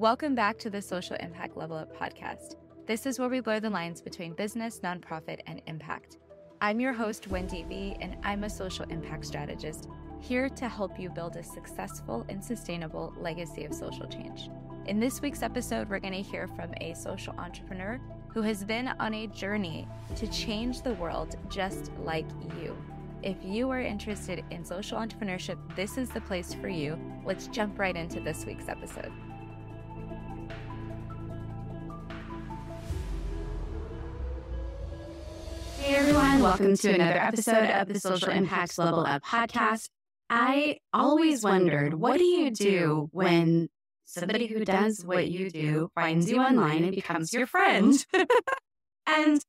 Welcome back to the Social Impact Level Up podcast. This is where we blur the lines between business, nonprofit, and impact. I'm your host, Wendy V, and I'm a social impact strategist here to help you build a successful and sustainable legacy of social change. In this week's episode, we're going to hear from a social entrepreneur who has been on a journey to change the world just like you. If you are interested in social entrepreneurship, this is the place for you. Let's jump right into this week's episode. Hey everyone, welcome to another episode of the Social Impact Level Up podcast. I always wondered, what do you do when somebody who does what you do finds you online and becomes your friend? And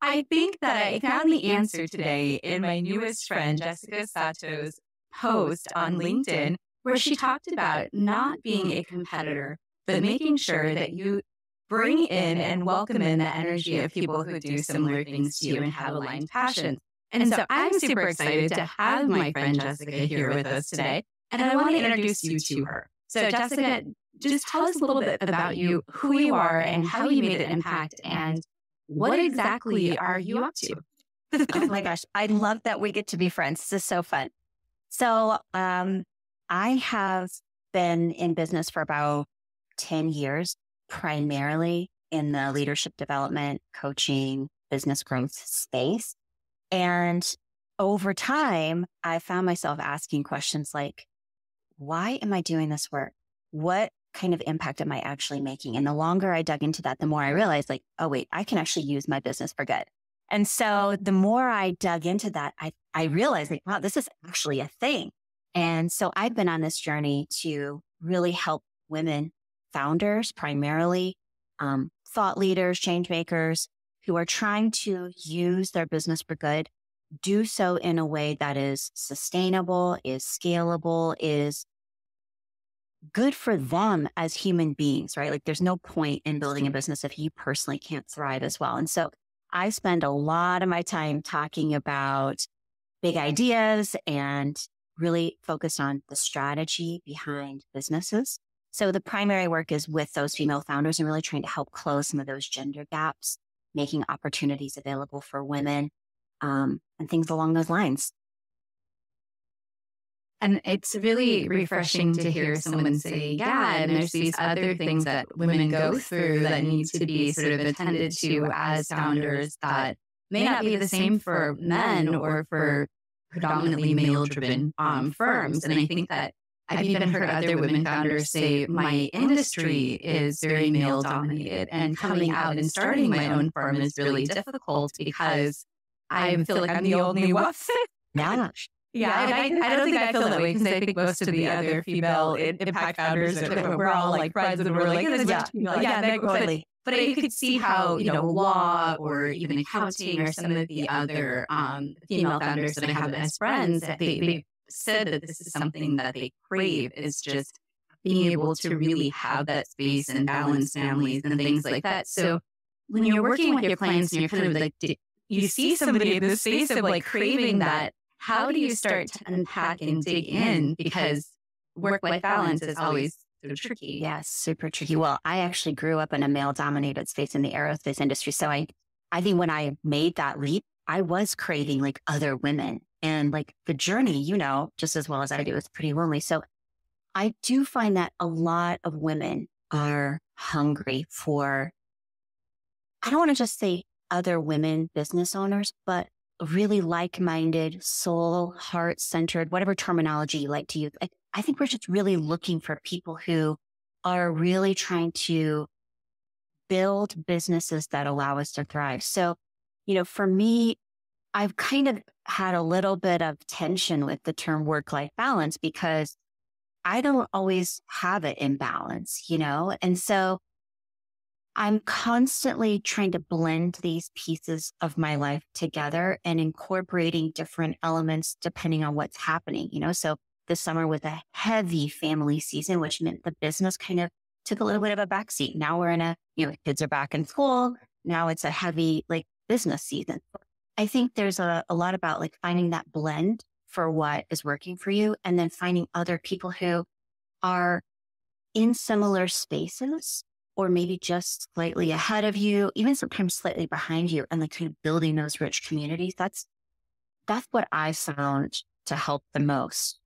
I think that I found the answer today in my newest friend, Jessica Sato's post on LinkedIn, where she talked about not being a competitor, but making sure that you bring in and welcome in the energy of people who do similar things to you and have aligned passions. And so I'm super excited to have my friend Jessica here with us today. And I want to introduce you to her. So Jessica, just tell us a little bit about you, who you are, and how you made an impact, and what exactly are you up to? Oh my gosh, I love that we get to be friends. This is so fun. So I have been in business for about 10 years, primarily in the leadership development, coaching, business growth space. And over time, I found myself asking questions like, why am I doing this work? What kind of impact am I actually making? And the longer I dug into that, the more I realized like, oh wait, I can actually use my business for good. And so the more I dug into that, I realized like, wow, this is actually a thing. And so I've been on this journey to really help women founders, primarily thought leaders, change makers who are trying to use their business for good, do so in a way that is sustainable, is scalable, is good for them as human beings, right? Like there's no point in building a business if you personally can't thrive as well. And so I spend a lot of my time talking about big ideas and really focused on the strategy behind businesses. So the primary work is with those female founders and really trying to help close some of those gender gaps, making opportunities available for women, and things along those lines. And it's really refreshing to hear someone say, yeah, and there's these other things that women go through that need to be sort of attended to as founders that may not be the same for men or for predominantly male-driven firms. And I think that I've even heard other women founders say, my industry is very male-dominated, and coming out and starting my own firm is really difficult because I feel like I'm the only one. Yeah. And I don't think I feel that way because I think most of the other female impact founders, we're all like friends and we're like, totally. But you could see how, law or even accounting or some of the other female founders that I have as friends, that they said that this is something that they crave, is just being able to really have that space and balance families and things like that. So when you're working with your clients and you're kind of like, you see somebody in the space of like craving that, how do you start to unpack and dig in? Because work-life balance is always sort of tricky. Yes, super tricky. Well, I actually grew up in a male-dominated space in the aerospace industry. So I think when I made that leap, I was craving like other women. And like the journey, just as well as I do, is pretty lonely. So I do find that a lot of women are hungry for, I don't want to just say other women business owners, but really like-minded, soul, heart-centered, whatever terminology you like to use. I think we're just really looking for people who are really trying to build businesses that allow us to thrive. So, for me, I've kind of had a little bit of tension with the term work-life balance because I don't always have it in balance, And so I'm constantly trying to blend these pieces of my life together and incorporating different elements depending on what's happening, So this summer was a heavy family season, which meant the business kind of took a little bit of a backseat. Now we're in kids are back in school. Now it's a heavy business season. I think there's a lot about finding that blend for what is working for you, and then finding other people who are in similar spaces, or maybe just slightly ahead of you, even sometimes slightly behind you, and like kind of building those rich communities. That's what I found to help the most.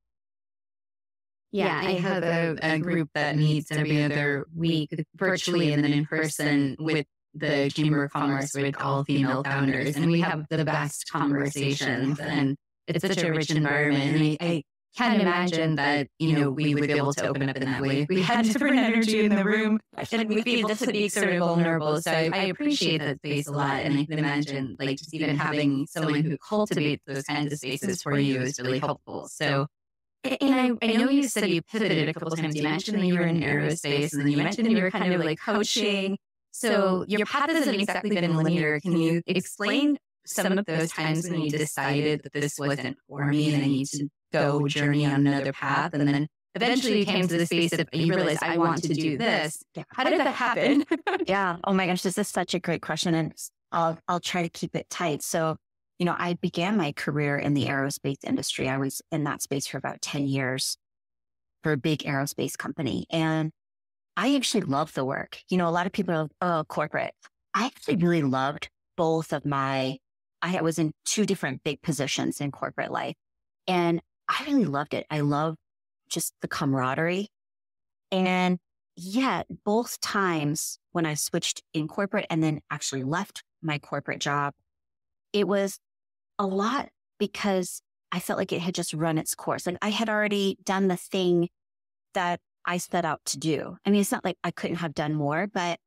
Yeah, I have a group that meets every other week virtually and then in person with the Chamber of Commerce with all female founders. And we have the best conversations, and it's such a rich environment. And I can't imagine that, we would be able to open up in that way. We had different energy in the room and we'd be able to be sort of vulnerable. So I appreciate that space a lot. And I can imagine like just even having someone who cultivates those kinds of spaces for you is really helpful. So, and I know you said you pivoted a couple of times. You mentioned that you were in aerospace, and then you mentioned you were kind of like coaching. So your path hasn't exactly been linear. Can you explain some of those times when you decided that this wasn't for me and I need to go journey on another path? And then eventually you came to the space that you realized I want to do this. How did that happen? Yeah. Oh my gosh, this is such a great question. And I'll try to keep it tight. So, I began my career in the aerospace industry. I was in that space for about 10 years for a big aerospace company. And I actually loved the work. A lot of people are, oh, corporate. I actually really loved both of I was in two different big positions in corporate life. And I really loved it. I loved just the camaraderie. And yet both times when I switched in corporate and then actually left my corporate job, it was a lot because I felt like it had just run its course. Like I had already done the thing that I set out to do. I mean, it's not like I couldn't have done more, but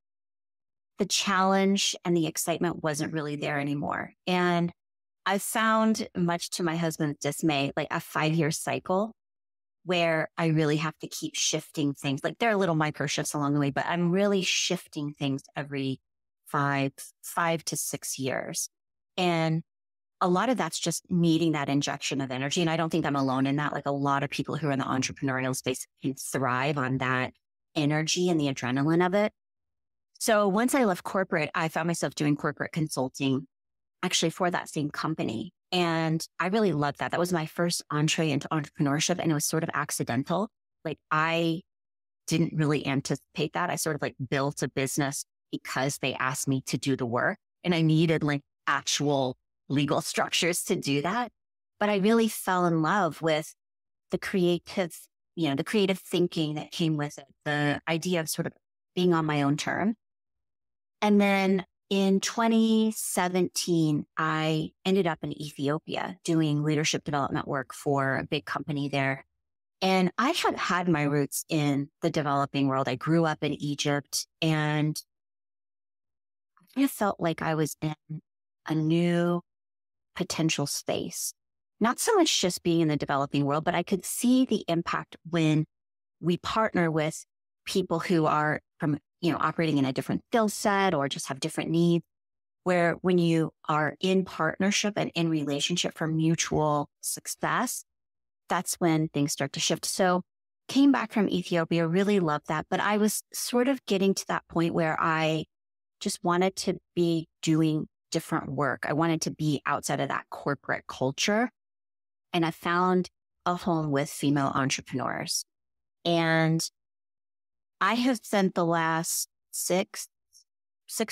the challenge and the excitement wasn't really there anymore. And I found, much to my husband's dismay, like a 5-year cycle where I really have to keep shifting things. Like there are little micro shifts along the way, but I'm really shifting things every 5 to 6 years. And a lot of that's just needing that injection of energy. And I don't think I'm alone in that. Like a lot of people who are in the entrepreneurial space can thrive on that energy and the adrenaline of it. So once I left corporate, I found myself doing corporate consulting actually for that same company. And I really loved that. That was my first entree into entrepreneurship. And it was sort of accidental. Like I didn't really anticipate that. I sort of like built a business because they asked me to do the work. And I needed like actual legal structures to do that. But I really fell in love with the creative thinking that came with it, the idea of sort of being on my own term. And then in 2017, I ended up in Ethiopia doing leadership development work for a big company there. And I had my roots in the developing world. I grew up in Egypt, and I felt like I was in a new potential space. Not so much just being in the developing world, but I could see the impact when we partner with people who are from, operating in a different skill set or just have different needs, where when you are in partnership and in relationship for mutual success, that's when things start to shift. So came back from Ethiopia, really loved that. But I was sort of getting to that point where I just wanted to be doing different work. I wanted to be outside of that corporate culture. And I found a home with female entrepreneurs. And I have spent the last six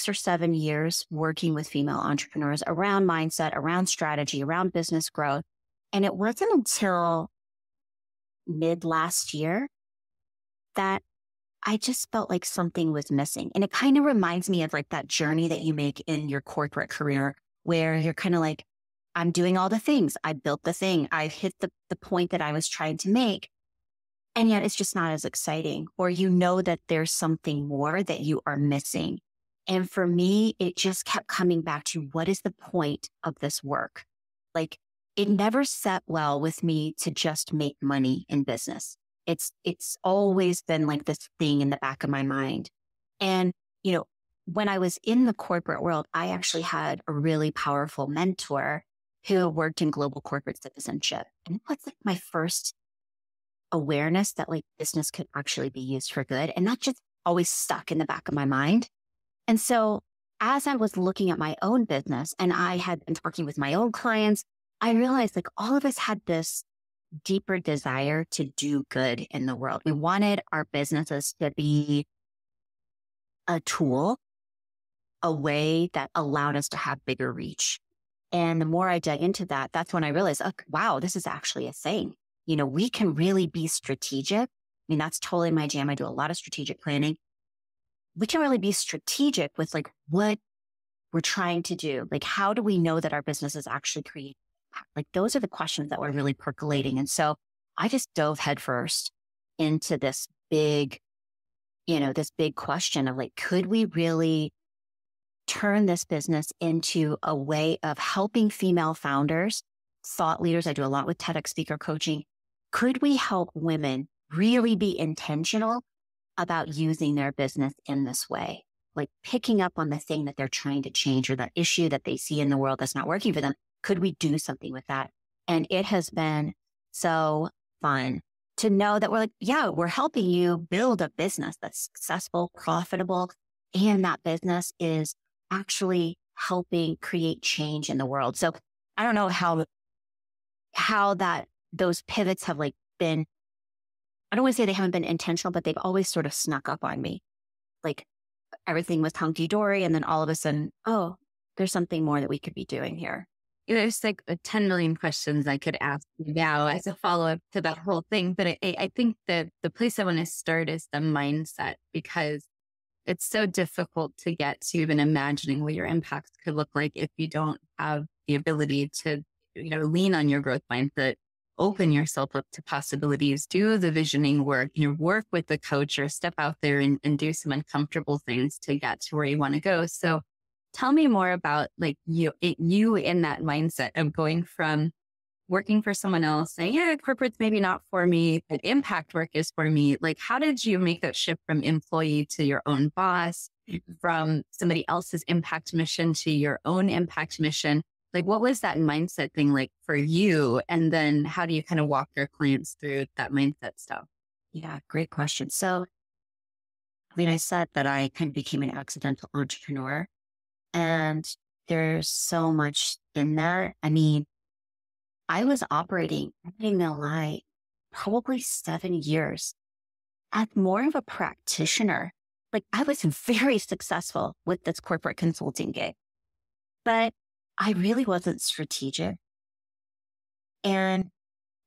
or 7 years working with female entrepreneurs around mindset, around strategy, around business growth. And it wasn't until mid last year that I just felt like something was missing. And it kind of reminds me of like that journey that you make in your corporate career where you're kind of like, I'm doing all the things. I built the thing. I've hit the point that I was trying to make. And yet it's just not as exciting, or that there's something more that you are missing. And for me, it just kept coming back to what is the point of this work? Like it never sat well with me to just make money in business. It's always been like this thing in the back of my mind. And, when I was in the corporate world, I actually had a really powerful mentor who worked in global corporate citizenship. And it was like my first awareness that like business could actually be used for good and not just always stuck in the back of my mind. And so as I was looking at my own business and I had been talking with my own clients, I realized like all of us had this deeper desire to do good in the world. We wanted our businesses to be a tool, a way that allowed us to have bigger reach. And the more I dug into that, that's when I realized, oh, wow, this is actually a thing. We can really be strategic. I mean, that's totally my jam. I do a lot of strategic planning. We can really be strategic with like what we're trying to do. Like, how do we know that our business is actually creating impact? Like, those are the questions that were really percolating. And so I just dove headfirst into this big question of like, could we really turn this business into a way of helping female founders, thought leaders? I do a lot with TEDx speaker coaching. Could we help women really be intentional about using their business in this way? Like picking up on the thing that they're trying to change or the issue that they see in the world that's not working for them. Could we do something with that? And it has been so fun to know that we're like, yeah, we're helping you build a business that's successful, profitable, and that business is actually helping create change in the world. So I don't know how those pivots have like been, I don't want to say they haven't been intentional, but they've always sort of snuck up on me. Like everything was hunky-dory, and then all of a sudden, oh, there's something more that we could be doing here. There's like 10 million questions I could ask you now as a follow-up to that whole thing. But I think that the place I want to start is the mindset, because it's so difficult to get to even imagining what your impacts could look like if you don't have the ability to, lean on your growth mindset, open yourself up to possibilities, do the visioning work, work with the coach or step out there and do some uncomfortable things to get to where you want to go. So tell me more about like you in that mindset of going from working for someone else, saying, yeah, corporate's maybe not for me, but impact work is for me. Like, how did you make that shift from employee to your own boss, from somebody else's impact mission to your own impact mission? Like, what was that mindset thing like for you? And then how do you kind of walk your clients through that mindset stuff? Yeah, great question. So, I mean, I said that I kind of became an accidental entrepreneur, and there's so much in there. I mean, I was operating, I'm not gonna lie, probably 7 years as more of a practitioner. Like I was very successful with this corporate consulting gig, but I really wasn't strategic. And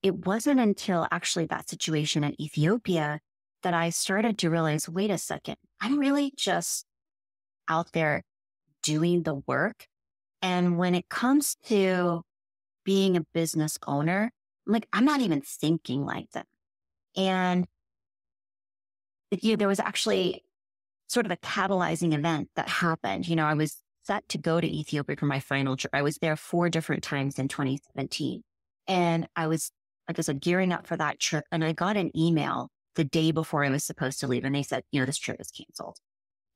it wasn't until actually that situation in Ethiopia that I started to realize, wait a second, I'm really just out there doing the work. And when it comes to being a business owner, I'm not even thinking like that. And there was actually sort of a catalyzing event that happened. I was set to go to Ethiopia for my final trip. I was there 4 different times in 2017. And I was, like I said, gearing up for that trip. And I got an email the day before I was supposed to leave. And they said, this trip is canceled.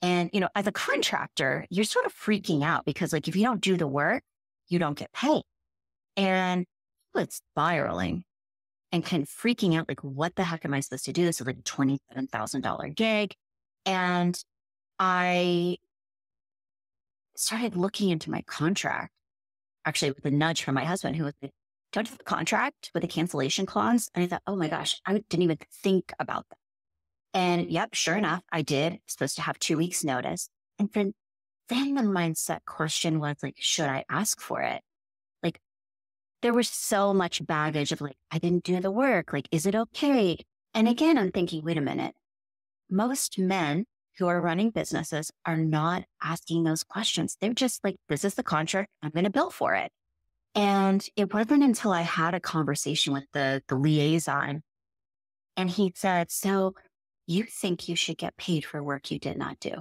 And, as a contractor, you're sort of freaking out because like, if you don't do the work, you don't get paid. And it's spiraling and kind of freaking out. Like, what the heck am I supposed to do? This is like a $27,000 gig. And I started looking into my contract, actually with a nudge from my husband, who was like, don't you have a contract with a cancellation clause? And I thought, oh my gosh, I didn't even think about that. And yep, sure enough, I did. Supposed to have 2 weeks notice. And then the mindset question was like, should I ask for it? Like, there was so much baggage of like, I didn't do the work. Like, is it okay? And again, I'm thinking, wait a minute. Most men who are running businesses are not asking those questions. They're just like, this is the contract. I'm going to bill for it. And it wasn't until I had a conversation with the liaison, and he said, so you think you should get paid for work you did not do?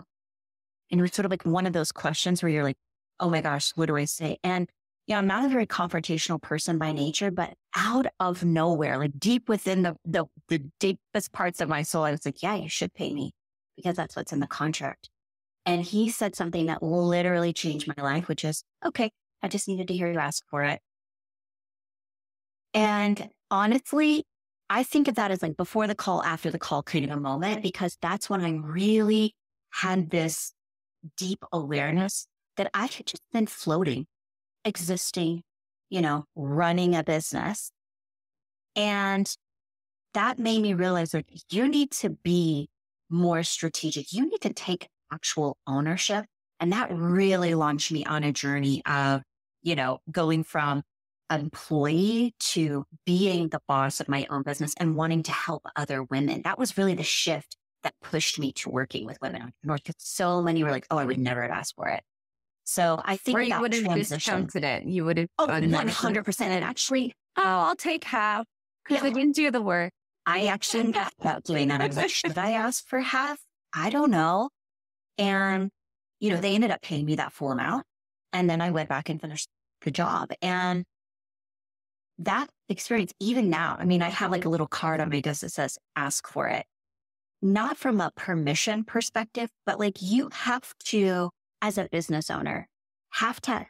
And it was sort of like one of those questions where you're like, oh my gosh, what do I say? And yeah, I'm not a very confrontational person by nature, but out of nowhere, like deep within the deepest parts of my soul, I was like, yeah, you should pay me because that's what's in the contract. And he said something that literally changed my life, which is, okay, I just needed to hear you ask for it. And honestly, I think of that as like before the call, after the call kind of a moment, because that's when I really had this deep awareness that I had just been floating, existing, running a business. And that made me realize that you need to be more strategic. You need to take actual ownership. And that really launched me on a journey of, going from employee to being the boss of my own business and wanting to help other women. That was really the shift that pushed me to working with women entrepreneurs, because so many were like, oh, I would never have asked for it. So I think Or you that would have transition, discounted it. You would have. oh, 100%. And actually, I'll take half because I didn't do the work. I actually thought about doing that. I was like, should I ask for half? I don't know. And, they ended up paying me that full amount. And then I went back and finished the job. And that experience, even now, I mean, I have like a little card on my desk that says, ask for it. Not from a permission perspective, but like you have to, as a business owner, have to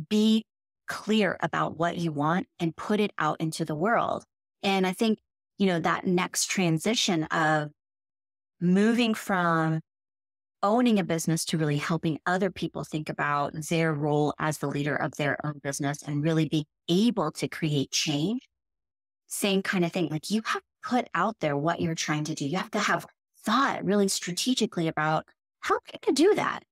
be clear about what you want and put it out into the world. And I think, that next transition of moving from owning a business to really helping other people think about their role as the leader of their own business and really be able to create change. Same kind of thing. Like you have to put out there what you're trying to do. You have to have thought really strategically about how can you do that?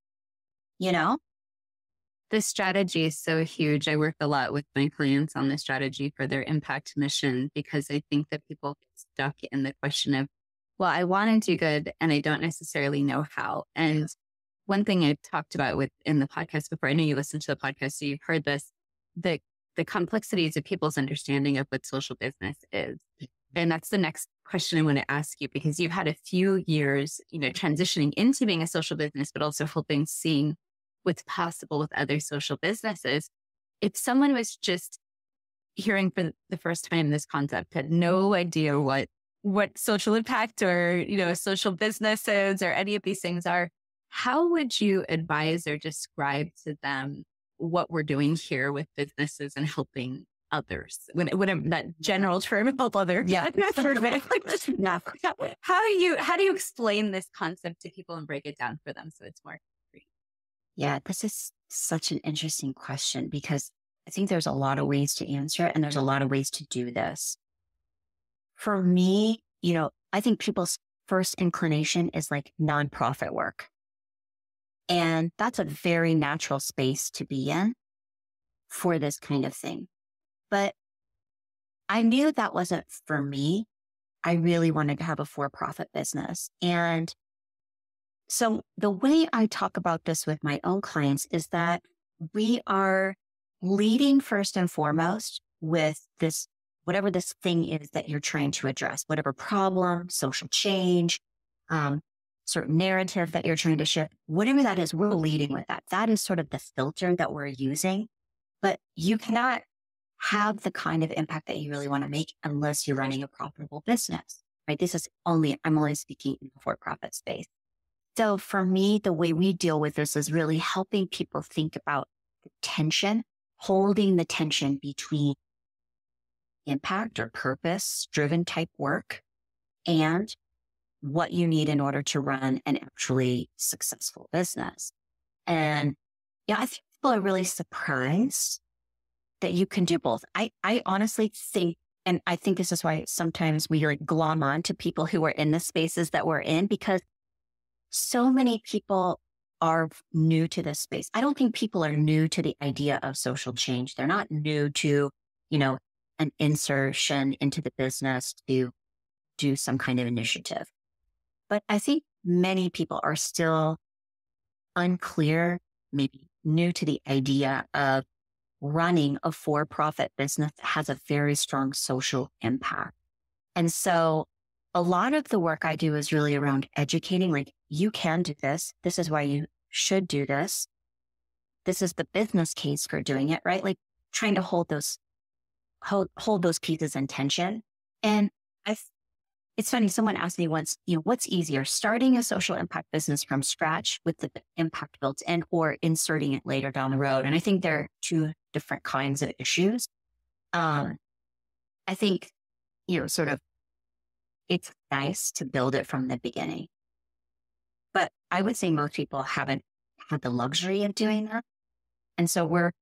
The strategy is so huge. I work a lot with my clients on the strategy for their impact mission, because I think that people get stuck in the question of, well, I want to do good and I don't necessarily know how. And one thing I talked about in the podcast before, I know you listened to the podcast, so you've heard this, the complexities of people's understanding of what social business is. And that's the next question I want to ask you, because you've had a few years, transitioning into being a social business, but also helping seeing what's possible with other social businesses. If someone was just hearing for the first time this concept, had no idea what social impact or, social businesses or any of these things are, how would you advise or describe to them what we're doing here with businesses and helping others? When that general term, help others. Yeah. How do you explain this concept to people and break it down for them so it's more free? Yeah, this is such an interesting question, because I think there's a lot of ways to answer it and there's a lot of ways to do this. For me, I think people's first inclination is like nonprofit work. And that's a very natural space to be in for this kind of thing. But I knew that wasn't for me. I really wanted to have a for-profit business. And so the way I talk about this with my own clients is that we are leading first and foremost with this, whatever this thing is that you're trying to address, whatever problem, social change, certain narrative that you're trying to shift, whatever that is, we're leading with that. That is sort of the filter that we're using. But you cannot have the kind of impact that you really want to make unless you're running a profitable business, right? I'm only speaking in the for-profit space. So for me, the way we deal with this is really helping people think about the tension, holding the tension between impact or purpose driven type work and what you need in order to run an actually successful business. And I think people are really surprised that you can do both. I honestly think, and I think this is why sometimes we like glom on to people who are in the spaces that we're in, because so many people are new to this space. I don't think people are new to the idea of social change. They're not new to, an insertion into the business to do some kind of initiative. But I think many people are still unclear, maybe new to the idea of running a for-profit business that has a very strong social impact. And so a lot of the work I do is really around educating, like, you can do this. This is why you should do this. This is the business case for doing it, right? Like trying to hold those pieces in tension. And it's funny, someone asked me once, what's easier, starting a social impact business from scratch with the impact built in or inserting it later down the road? And I think there are two different kinds of issues. I think, sort of, it's nice to build it from the beginning. But I would say most people haven't had the luxury of doing that. And so we're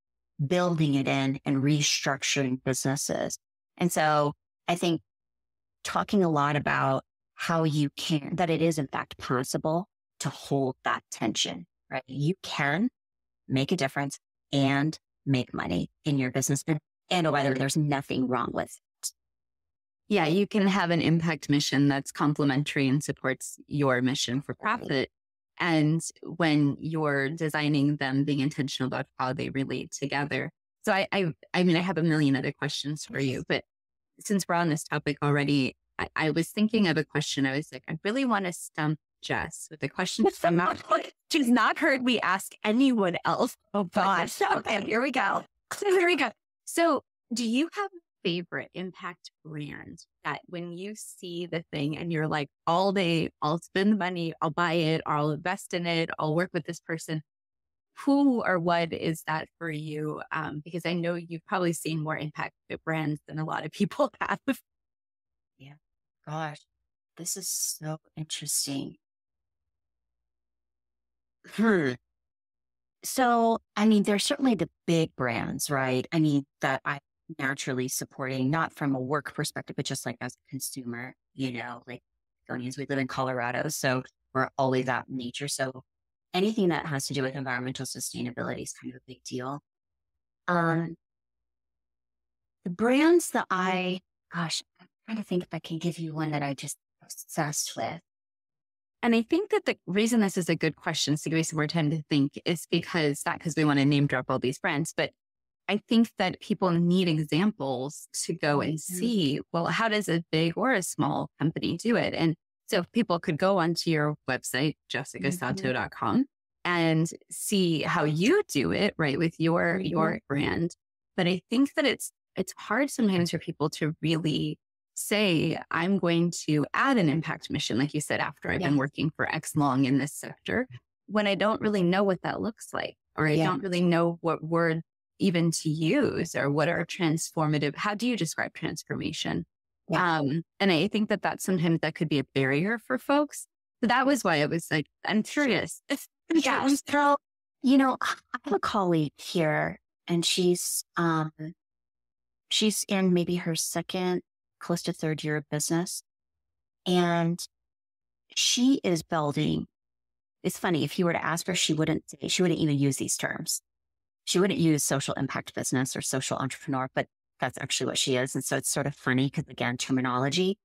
building it in and restructuring businesses. And so I think talking a lot about how you can, that it is in fact possible to hold that tension, right? You can make a difference and make money in your business. And oh, by the way, there's nothing wrong with it. Yeah, you can have an impact mission that's complementary and supports your mission for profit. And when you're designing them, being intentional about how they relate together. So I mean, I have a million other questions for you, but since we're on this topic already, I was thinking of a question. I was like, I really want to stump Jess with a question from She's not heard me ask anyone else. Oh gosh. Okay, here we go. Here we go. So do you have a favorite impact brand that when you see the thing and you're like, all day, I'll spend the money, I'll buy it, or I'll invest in it, I'll work with this person? Who or what is that for you? Because I know you've probably seen more impact brands than a lot of people have. Yeah. Gosh, this is so interesting. So, I mean, there's certainly the big brands, right? I mean, that I'm naturally supporting, not from a work perspective, but just like as a consumer, like Estonians, we live in Colorado, so we're always out in nature. So anything that has to do with environmental sustainability is kind of a big deal. The brands that I'm trying to think if I can give you one that I just obsessed with. And I think that the reason this is a good question, so give me some more time to think, is because we want to name drop all these brands, but I think that people need examples to go and see, well, how does a big or a small company do it? And so if people could go onto your website, jessicasato.com, and see how you do it, right, with your brand. But I think that it's hard sometimes for people to really say, I'm going to add an impact mission, like you said, after I've been working for X long in this sector, when I don't really know what that looks like, or I don't really know what word even to use, or what are transformative. How do you describe transformation? And I think that sometimes that could be a barrier for folks. So that was why I was like, I'm curious. So, I have a colleague here, and she's in maybe her second, close to third year of business. And she is building. It's funny, if you were to ask her, she wouldn't even use these terms. She wouldn't use social impact business or social entrepreneur, but that's actually what she is. And so it's sort of funny because, again, terminology.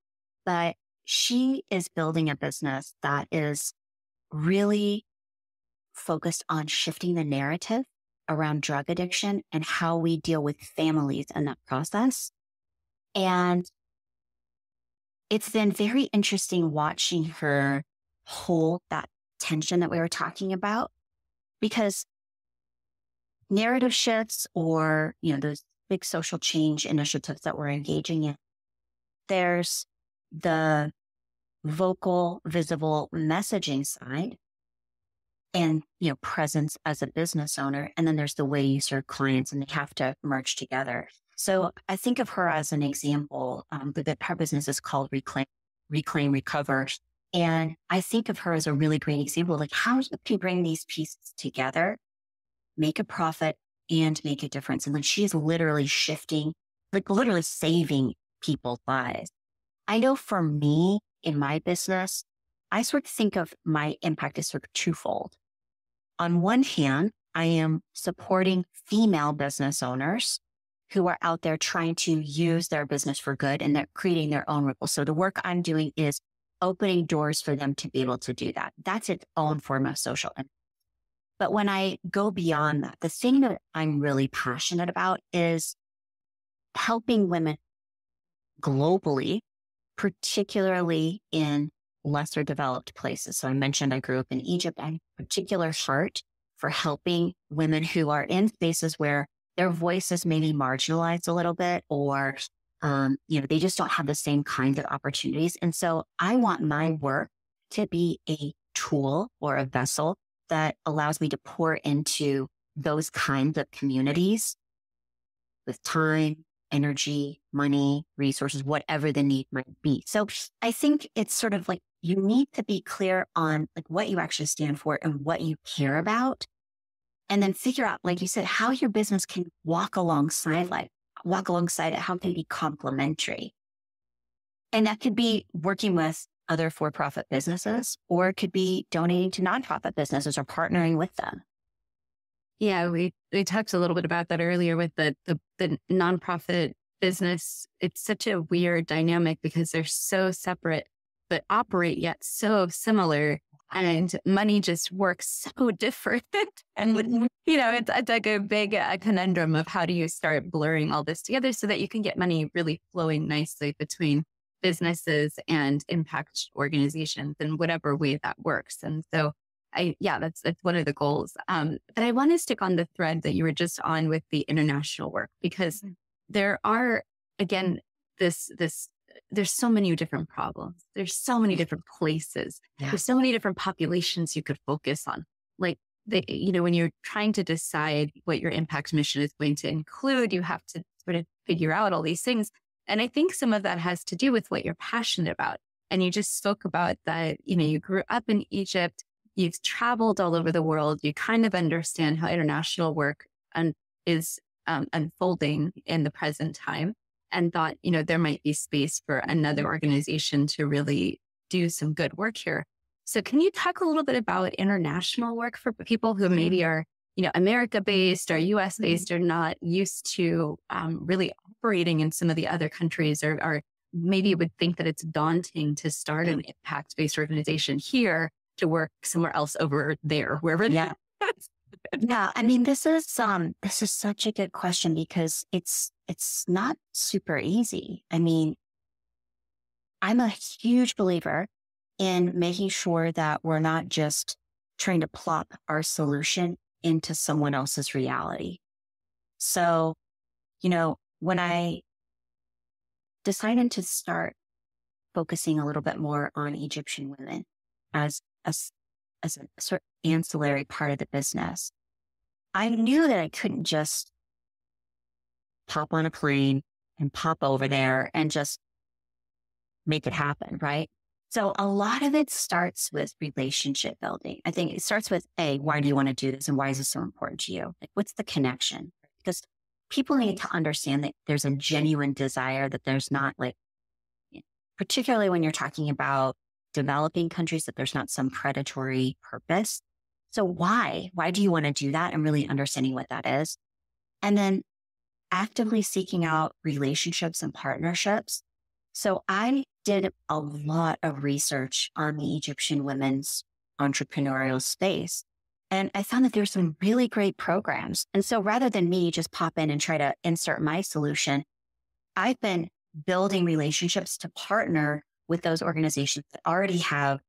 But she is building a business that is really focused on shifting the narrative around drug addiction and how we deal with families in that process. And it's been very interesting watching her hold that tension that we were talking about, because narrative shifts or, those big social change initiatives that we're engaging in, there's the vocal, visible messaging side and, presence as a business owner. And then there's the way you serve clients, and they have to merge together. So I think of her as an example, that her business is called Reclaim, Recover. And I think of her as a really great example, like how do you bring these pieces together, make a profit and make a difference? And then she is literally shifting, like literally saving people's lives. I know for me in my business, I sort of think of my impact as sort of twofold. On one hand, I am supporting female business owners who are out there trying to use their business for good, and they're creating their own ripple. So the work I'm doing is opening doors for them to be able to do that. That's its own form of social impact. But when I go beyond that, the thing that I'm really passionate about is helping women globally, particularly in lesser developed places. So I mentioned I grew up in Egypt. I have a particular heart for helping women who are in spaces where their voices may be marginalized a little bit, or, they just don't have the same kinds of opportunities. And so I want my work to be a tool or a vessel that allows me to pour into those kinds of communities with time, energy, money, resources, whatever the need might be. So I think it's sort of like you need to be clear on like what you actually stand for and what you care about. And then figure out, like you said, how your business can walk alongside it, how can it be complementary. And that could be working with other for-profit businesses, or it could be donating to nonprofit businesses or partnering with them. Yeah, we talked a little bit about that earlier with the nonprofit business. It's such a weird dynamic because they're so separate, but operate yet so similar. And money just works so different. And, it's like a big conundrum of how do you start blurring all this together so that you can get money really flowing nicely between businesses and impact organizations in whatever way that works. And so that's one of the goals. But I want to stick on the thread that you were just on with the international work, because there are, again, there's so many different problems. There's so many different places. Yeah. There's so many different populations you could focus on. Like, when you're trying to decide what your impact mission is going to include, you have to sort of figure out all these things. And I think some of that has to do with what you're passionate about. And you just spoke about that, you grew up in Egypt, you've traveled all over the world, you kind of understand how international work is unfolding in the present time, and thought, there might be space for another organization to really do some good work here. So can you talk a little bit about international work for people who maybe are, America-based or US-based, or not used to really operating in some of the other countries, or maybe would think that it's daunting to start an impact-based organization here to work somewhere else over there, wherever it is. Yeah. I mean, this is such a good question, because it's not super easy. I mean, I'm a huge believer in making sure that we're not just trying to plop our solution into someone else's reality. So, when I decided to start focusing a little bit more on Egyptian women as a sort of ancillary part of the business, I knew that I couldn't just pop on a plane and pop over there and just make it happen, right? So a lot of it starts with relationship building. I think it starts with, why do you want to do this? And why is this so important to you? Like, what's the connection? Because people need to understand that there's a genuine desire, that there's not particularly when you're talking about developing countries, that there's not some predatory purpose. So why do you want to do that? And really understanding what that is. And then actively seeking out relationships and partnerships. So I did a lot of research on the Egyptian women's entrepreneurial space. And I found that there's some really great programs. And so rather than me just pop in and try to insert my solution, I've been building relationships to partner with those organizations that already have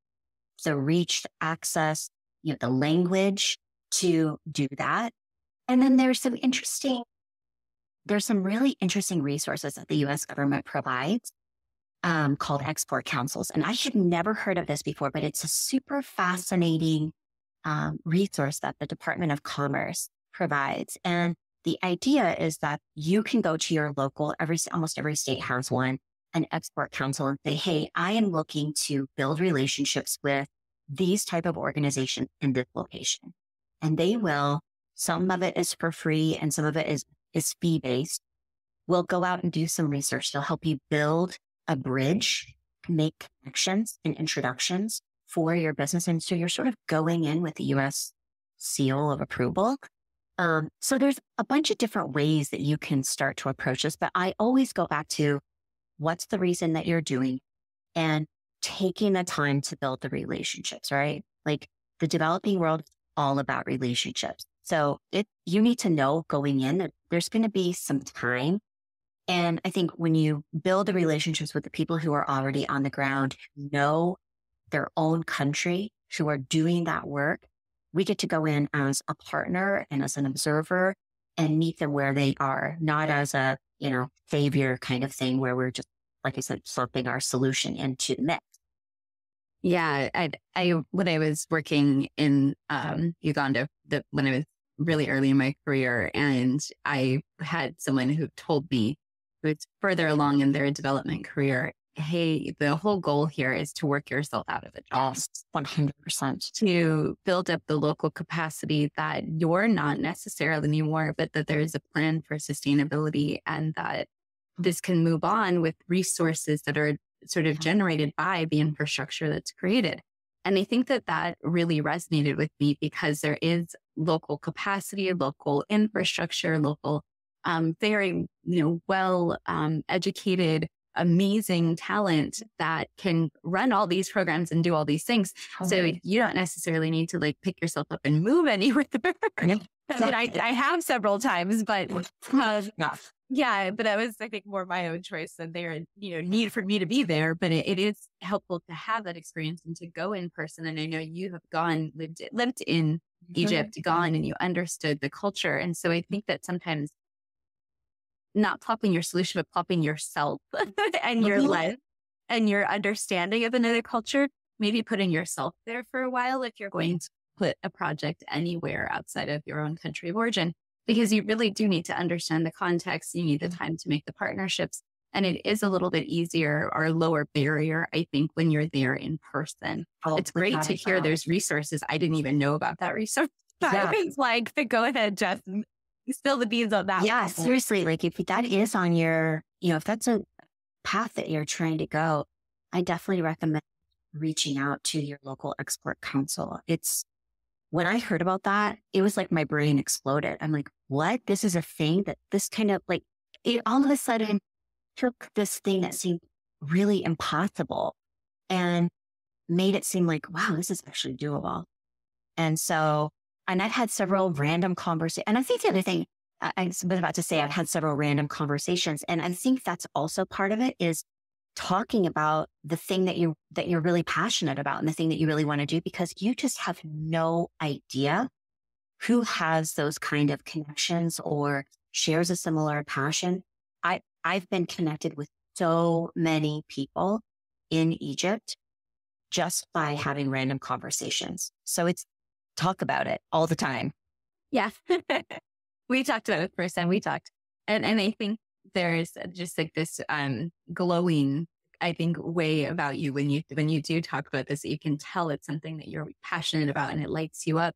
the reach, the access, the language to do that. And then there's some really interesting resources that the US government provides called export councils. And I had never heard of this before, but it's a super fascinating resource that the Department of Commerce provides. And the idea is that you can go to your local, almost every state has one, an export council, and say, hey, I am looking to build relationships with these type of organizations in this location. And they will, some of it is for free and some of it is fee-based. We'll go out and do some research. They'll help you build a bridge, make connections and introductions for your business. And so you're sort of going in with the US seal of approval. So there's a bunch of different ways that you can start to approach this, but I always go back to what's the reason that you're doing and taking the time to build the relationships, right? Like, the developing world is all about relationships. So you need to know going in that there's going to be some time. And I think when you build the relationships with the people who are already on the ground, who know their own country, who are doing that work, we get to go in as a partner and as an observer and meet them where they are, not as a, savior kind of thing where we're just, like I said, slurping our solution into the mix. Yeah. When I was working in Uganda, when I was really early in my career, and I had someone who told me, who was further along in their development career, hey, the whole goal here is to work yourself out of a job. 100%. To build up the local capacity that you're not necessarily anymore, but that there is a plan for sustainability, and that this can move on with resources that are sort of generated by the infrastructure that's created. And I think that that really resonated with me because there is local capacity, local infrastructure, local, very, well educated, amazing talent that can run all these programs and do all these things. So you don't necessarily need to like pick yourself up and move anywhere. I have several times, but yeah, but that was, I think, more my own choice than their, need for me to be there. But it is helpful to have that experience and to go in person. And I know you have lived in Egypt, gone, and you understood the culture. And so I think that sometimes not plopping your solution, but plopping yourself and your life and your understanding of another culture, maybe putting yourself there for a while if you're going to put a project anywhere outside of your own country of origin, because you really do need to understand the context. You need the time to make the partnerships. And it is a little bit easier or lower barrier, I think, when you're there in person. It's great to hear there's resources. I didn't even know about that resource. Yeah. It's like, go ahead, Jess, spill the beans on that. Yeah, seriously. Like if that is on your, if that's a path that you're trying to go, I definitely recommend reaching out to your local export council. When I heard about that, it was like my brain exploded. I'm like, what? This is a thing that this kind of like, it all of a sudden took this thing that seemed really impossible and made it seem like, wow, this is actually doable. And I've had several random conversations. And I think the other thing I was about to say, I've had several random conversations. And I think that's also part of it is talking about the thing that you're really passionate about and the thing that you really want to do, because you just have no idea who has those kind of connections or shares a similar passion. I've been connected with so many people in Egypt just by having random conversations. So it's talk about it all the time. Yeah. We talked about it first time we talked. And I think there's just like this glowing, I think, way about you when you do talk about this, you can tell it's something that you're passionate about and it lights you up.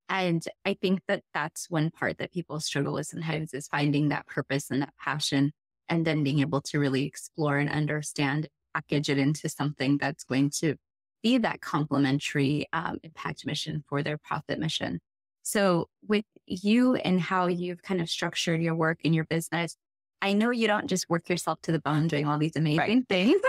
And I think that that's one part that people struggle with sometimes is finding that purpose and that passion, and then being able to really explore and understand, package it into something that's going to be that complementary impact mission for their profit mission. So with you and how you've kind of structured your work in your business, I know you don't just work yourself to the bone doing all these amazing things.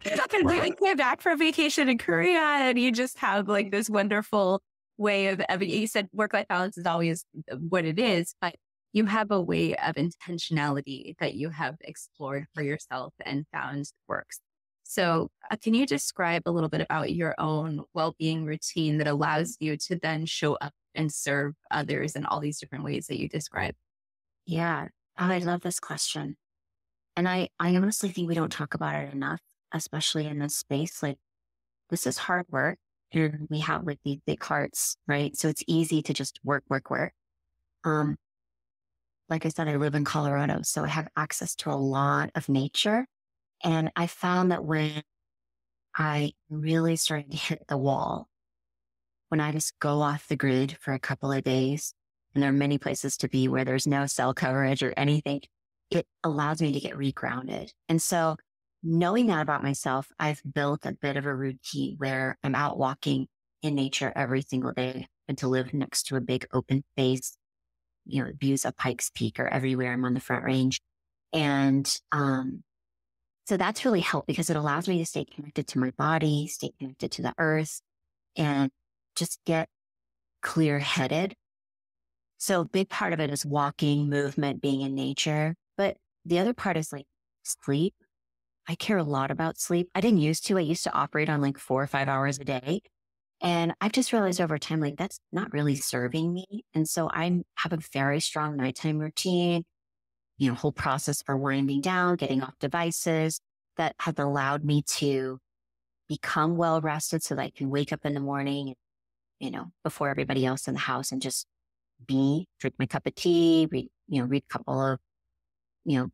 You're not going to go back for a vacation in Korea and you just have like this wonderful way of, you said work-life balance is always what it is, but you have a way of intentionality that you have explored for yourself and found works. So can you describe a little bit about your own well-being routine that allows you to then show up and serve others in all these different ways that you describe? Yeah. Oh, I love this question. And I honestly think we don't talk about it enough, especially in this space. Like this is hard work and we have like these big hearts, right? So it's easy to just work. Like I said, I live in Colorado, so I have access to a lot of nature. And I found that when I really started to hit the wall, when I just go off the grid for a couple of days, and there are many places to be where there's no cell coverage or anything, it allows me to get regrounded. And so knowing that about myself, I've built a bit of a routine where I'm out walking in nature every single day, and to live next to a big open space, views of Pikes Peak or everywhere. I'm on the Front Range. And so that's really helped because it allows me to stay connected to my body, stay connected to the earth, and just get clear-headed. So a big part of it is walking, movement, being in nature. But the other part is like sleep. I care a lot about sleep. I didn't used to. I used to operate on like 4 or 5 hours a day. And I've just realized over time, like that's not really serving me. And so I have a very strong nighttime routine, whole process for winding down, getting off devices that has allowed me to become well rested so that I can wake up in the morning, before everybody else in the house and just drink my cup of tea, read a couple of,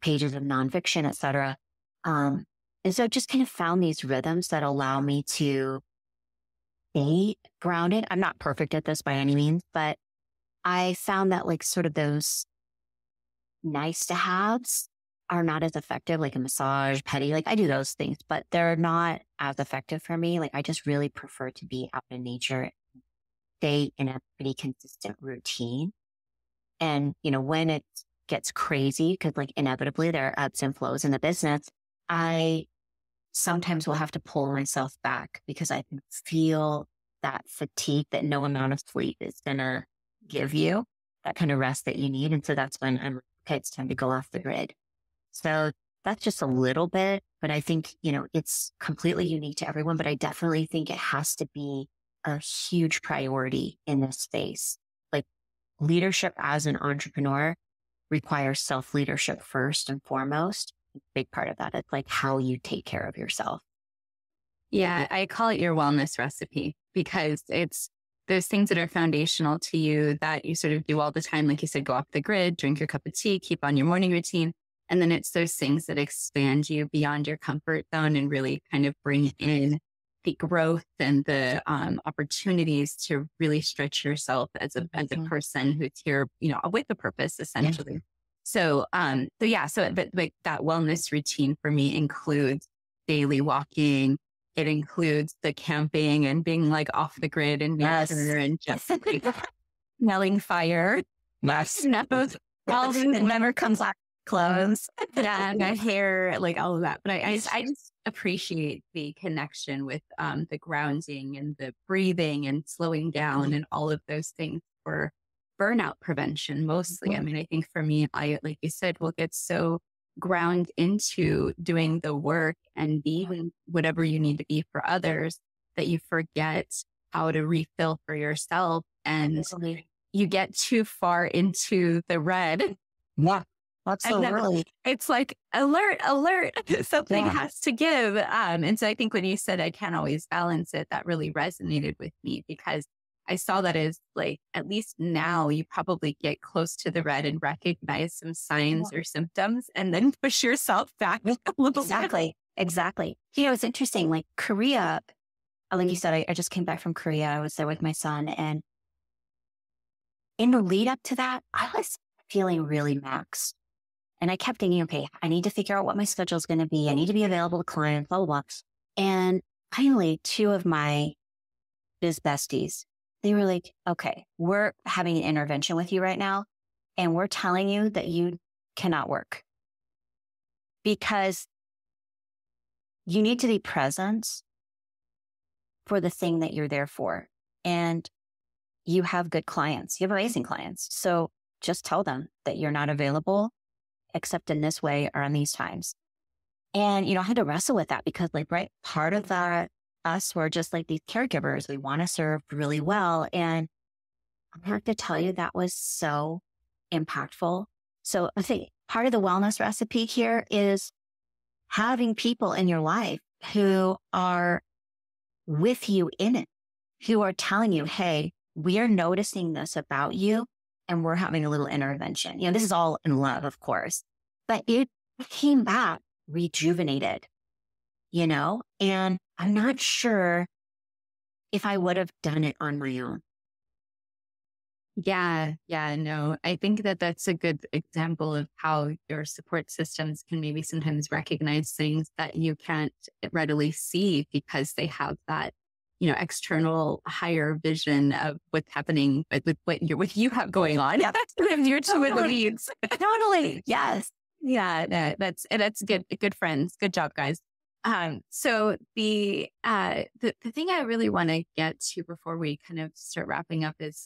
pages of nonfiction, et cetera. And so just kind of found these rhythms that allow me to stay grounded. I'm not perfect at this by any means, but I found that like sort of those nice to haves are not as effective, like a massage, petty. Like I do those things, but they're not as effective for me. Like I just really prefer to be out in nature, stay in a pretty consistent routine. And, when it gets crazy, because like inevitably there are ebbs and flows in the business, I sometimes will have to pull myself back because I can feel that fatigue that no amount of sleep is going to give you, that kind of rest that you need. And so that's when I'm like, okay, it's time to go off the grid. So that's just a little bit, but I think, it's completely unique to everyone, but I definitely think it has to be a huge priority in this space. Like leadership as an entrepreneur requires self-leadership first and foremost. A big part of that is like how you take care of yourself. Yeah, I call it your wellness recipe because it's those things that are foundational to you that you sort of do all the time. Like you said, go off the grid, drink your cup of tea, keep on your morning routine. And then it's those things that expand you beyond your comfort zone and really kind of bring in the growth and the opportunities to really stretch yourself as a person who's here, with a purpose, essentially. Yeah. So but like that wellness routine for me includes daily walking. It includes the camping and being like off the grid and nature and just like, smelling fire. Nice. All whatever comes out clothes. Yeah, my hair, like all of that. But I just appreciate the connection with the grounding and the breathing and slowing down and all of those things for burnout prevention mostly. I mean, I think for me, like you said, will get so ground into doing the work and being whatever you need to be for others that you forget how to refill for yourself and you get too far into the red. Yeah, absolutely. It's like alert, something has to give. And so I think when you said I can't always balance it, that really resonated with me because I saw that as like, at least now you probably get close to the red and recognize some signs or symptoms and then push yourself back a little bit. Exactly. It's interesting. Like Korea, like you said, I just came back from Korea. I was there with my son. And in the lead up to that, I was feeling really maxed. And I kept thinking, okay, I need to figure out what my schedule is going to be. I need to be available to clients, blah, blah, blah. And finally, two of my biz besties, they were like, okay, we're having an intervention with you right now. And we're telling you that you cannot work because you need to be present for the thing that you're there for. And you have good clients. You have amazing clients. So just tell them that you're not available except in this way or on these times. And, I had to wrestle with that because part of that, us were just like these caregivers. We want to serve really well. And I have to tell you, that was so impactful. So I think part of the wellness recipe here is having people in your life who are with you in it, who are telling you, hey, we are noticing this about you and we're having a little intervention. This is all in love, of course, but it came back rejuvenated, and I'm not sure if I would have done it on my own. Yeah, no, I think that that's a good example of how your support systems can maybe sometimes recognize things that you can't readily see because they have that, external higher vision of what's happening with what you have going on. Yeah, that's you're two in the weeds. Totally. Yes. Yeah, that's good friends. Good job, guys. So the thing I really want to get to before we kind of start wrapping up is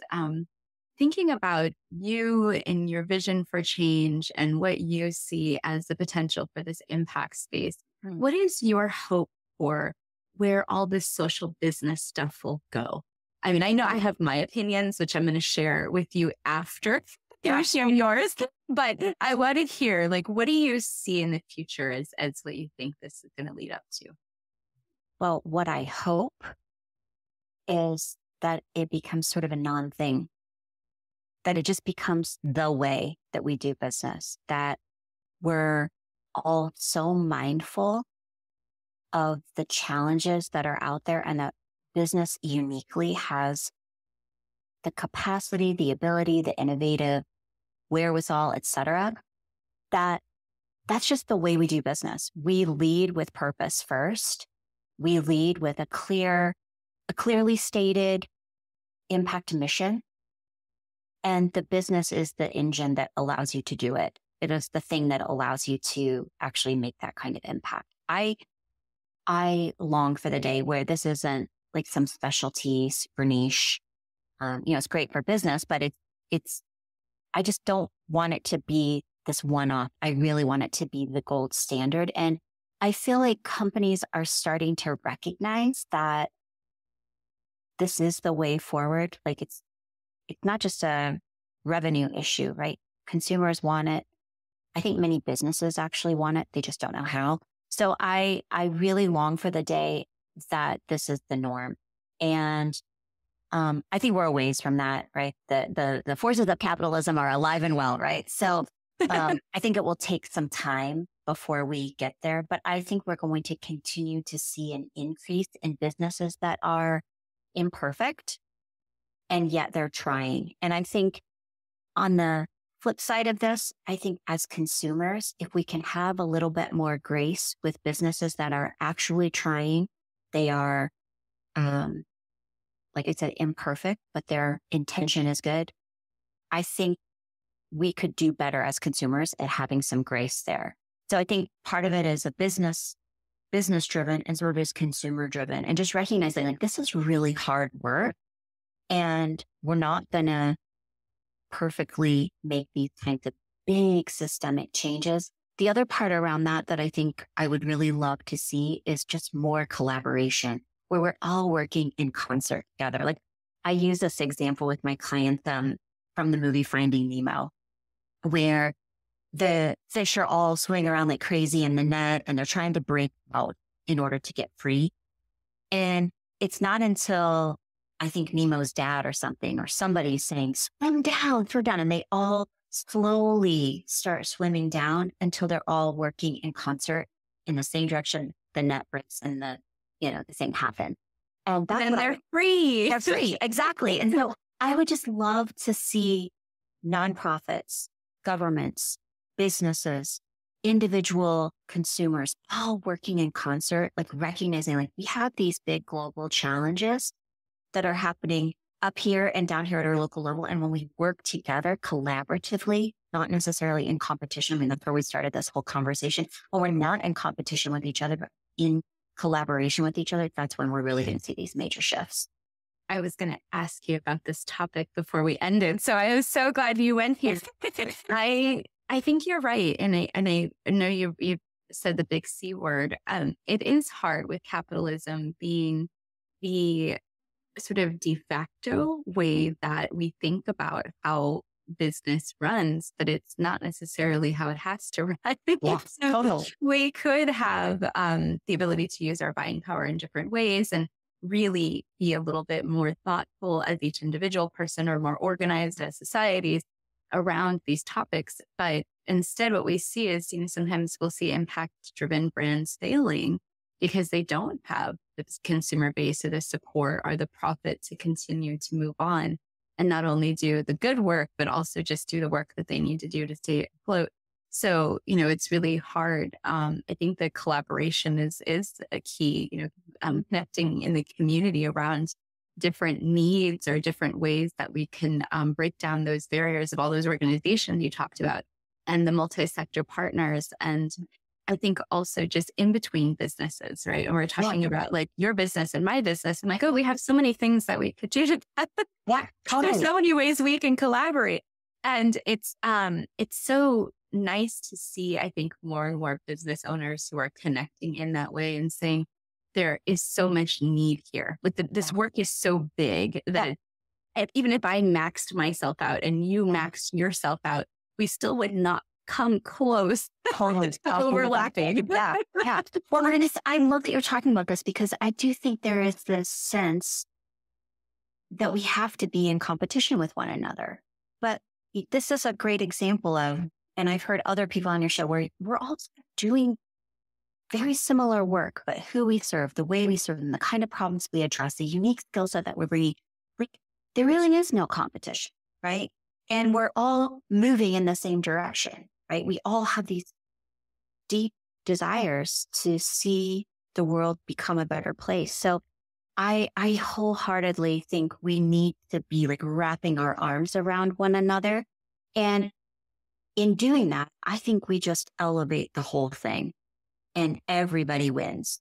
thinking about you and your vision for change and what you see as the potential for this impact space. What is your hope for where all this social business stuff will go? I mean, I know I have my opinions, which I'm going to share with you after you share yours, but I want to hear, what do you see in the future as what you think this is going to lead up to? Well, what I hope is that it becomes sort of a non-thing, that it just becomes the way that we do business, that we're all so mindful of the challenges that are out there and that business uniquely has the capacity, the ability, the innovative wherewithal, etc., that that's just the way we do business. We lead with purpose first. We lead with a clearly stated impact mission. And the business is the engine that allows you to do it. It is the thing that allows you to actually make that kind of impact. I long for the day where this isn't like some specialty, super niche. It's great for business, but I just don't want it to be this one-off. I really want it to be the gold standard. And I feel like companies are starting to recognize that this is the way forward. Like it's not just a revenue issue, right? Consumers want it. I think many businesses actually want it. They just don't know how. So I really long for the day that this is the norm. And I think we're a ways from that, right? The forces of capitalism are alive and well, right? So I think it will take some time before we get there, but I think we're going to continue to see an increase in businesses that are imperfect and yet they're trying. And I think on the flip side of this, I think as consumers, if we can have a little bit more grace with businesses that are actually trying, they are, like I said, imperfect, but their intention is good. I think we could do better as consumers at having some grace there. So I think part of it is a business driven and sort of is consumer driven, and just recognizing like this is really hard work and we're not going to perfectly make these kinds of big systemic changes. The other part around that I think I would really love to see is just more collaboration where we're all working in concert together. Like I use this example with my clients from the movie Finding Nemo, where the fish are all swimming around like crazy in the net and they're trying to break out in order to get free. And it's not until I think Nemo's dad or something, or somebody saying, swim down, and they all slowly start swimming down until they're all working in concert in the same direction. The net breaks and the thing happen. And then they're free. They're free. Exactly. And so I would just love to see nonprofits, governments, businesses, individual consumers all working in concert, like recognizing like we have these big global challenges that are happening up here and down here at our local level. And when we work together collaboratively, not necessarily in competition, I mean, that's where we started this whole conversation. When we're not in competition with each other, but in collaboration with each other, that's when we're really going to see these major shifts. I was going to ask you about this topic before we ended, so I was so glad you went here. I think you're right, and I know you said the big C word. It is hard with capitalism being the sort of de facto way that we think about how business runs, but it's not necessarily how it has to run. Yeah, so totally. We could have the ability to use our buying power in different ways and really be a little bit more thoughtful as each individual person or more organized as societies around these topics. But instead, what we see is, sometimes we'll see impact-driven brands failing because they don't have the consumer base or the support or the profit to continue to move on and not only do the good work, but also just do the work that they need to do to stay afloat. So, it's really hard. I think that collaboration is a key, connecting in the community around different needs or different ways that we can break down those barriers of all those organizations you talked about and the multi-sector partners. And I think also just in between businesses, right? And we're talking about like your business and my business. And like, oh, we have so many things that we could do together. Yeah, totally. There's so many ways we can collaborate. And it's so nice to see, I think, more and more business owners who are connecting in that way and saying, there is so much need here. Like this work is so big that even if I maxed myself out and you maxed yourself out, we still would not come close to overlapping. Yeah. Well, I love that you're talking about this because I do think there is this sense that we have to be in competition with one another. But this is a great example of, and I've heard other people on your show where we're all doing very similar work, but who we serve, the way we serve them, the kind of problems we address, the unique skill set that we're bringing, like, there really is no competition, right? And we're all moving in the same direction, right? We all have these deep desires to see the world become a better place. So I wholeheartedly think we need to be like wrapping our arms around one another. And in doing that, I think we just elevate the whole thing and everybody wins.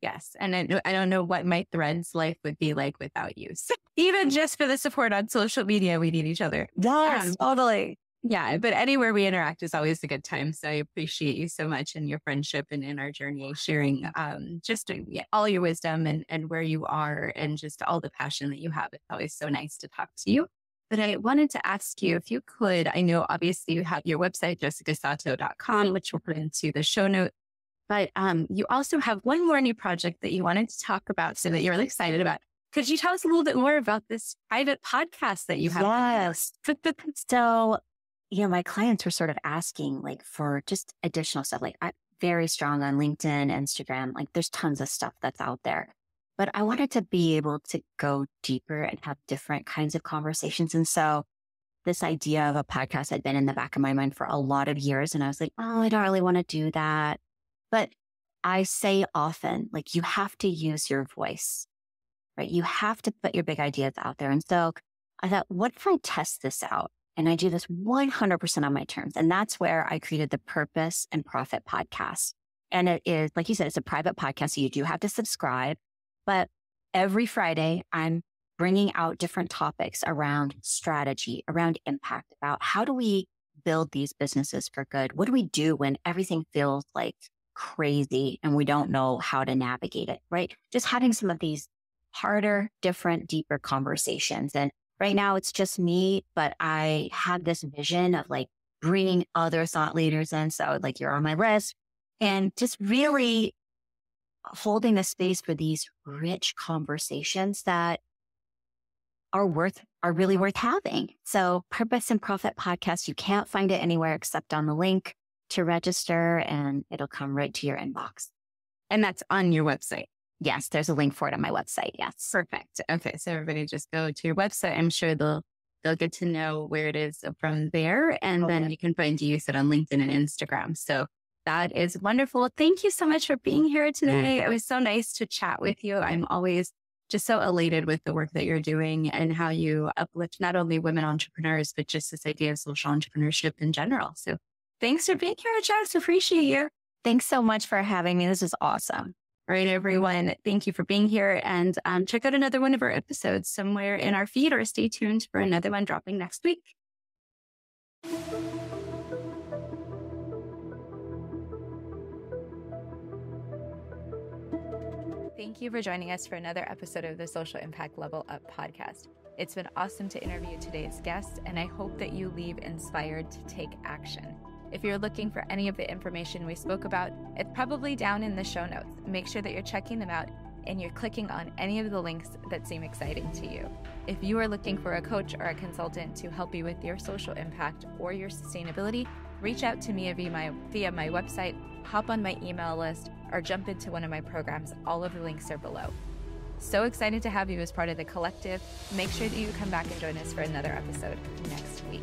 Yes. And I don't know what my Threads life would be like without you. So even just for the support on social media, we need each other. Yes, totally. Yeah. But anywhere we interact is always a good time. So I appreciate you so much and your friendship and in our journey, sharing just all your wisdom and where you are and just all the passion that you have. It's always so nice to talk to you. But I wanted to ask you if you could, I know obviously you have your website, jessicasato.com, which we'll put into the show notes. But you also have one more new project that you wanted to talk about so that you're really excited about. Could you tell us a little bit more about this private podcast that you have? Yes. So, my clients were sort of asking like for just additional stuff. Like I'm very strong on LinkedIn, Instagram, like there's tons of stuff that's out there. But I wanted to be able to go deeper and have different kinds of conversations. And so this idea of a podcast had been in the back of my mind for a lot of years. And I was like, oh, I don't really want to do that. But I say often, like, you have to use your voice, right? You have to put your big ideas out there. And so I thought, what if I test this out? And I do this 100% on my terms. And that's where I created the Purpose and Profit podcast. And it is, like you said, it's a private podcast. So you do have to subscribe. But every Friday, I'm bringing out different topics around strategy, around impact, about how do we build these businesses for good? What do we do when everything feels like crazy and we don't know how to navigate it, right? Just having some of these harder, different, deeper conversations. And right now it's just me, but I have this vision of like bringing other thought leaders in. So like you're on my list and just really holding the space for these rich conversations that are really worth having. So Purpose and Profit podcast, you can't find it anywhere except on the link to register and it'll come right to your inbox. And that's on your website. Yes, there's a link for it on my website. Yes. Perfect. Okay. So everybody just go to your website. I'm sure they'll get to know where it is from there. And then you can find you said on LinkedIn and Instagram. So that is wonderful. Thank you so much for being here today. It was so nice to chat with you. I'm always just so elated with the work that you're doing and how you uplift not only women entrepreneurs, but just this idea of social entrepreneurship in general. So thanks for being here, Jess. Appreciate you. Thanks so much for having me. This is awesome. All right, everyone. Thank you for being here. And check out another one of our episodes somewhere in our feed or stay tuned for another one dropping next week. Thank you for joining us for another episode of the Social Impact Level Up podcast. It's been awesome to interview today's guest, and I hope that you leave inspired to take action. If you're looking for any of the information we spoke about, it's probably down in the show notes. Make sure that you're checking them out and you're clicking on any of the links that seem exciting to you. If you are looking for a coach or a consultant to help you with your social impact or your sustainability, reach out to me via my website, hop on my email list, or jump into one of my programs. All of the links are below. So excited to have you as part of the collective. Make sure that you come back and join us for another episode next week.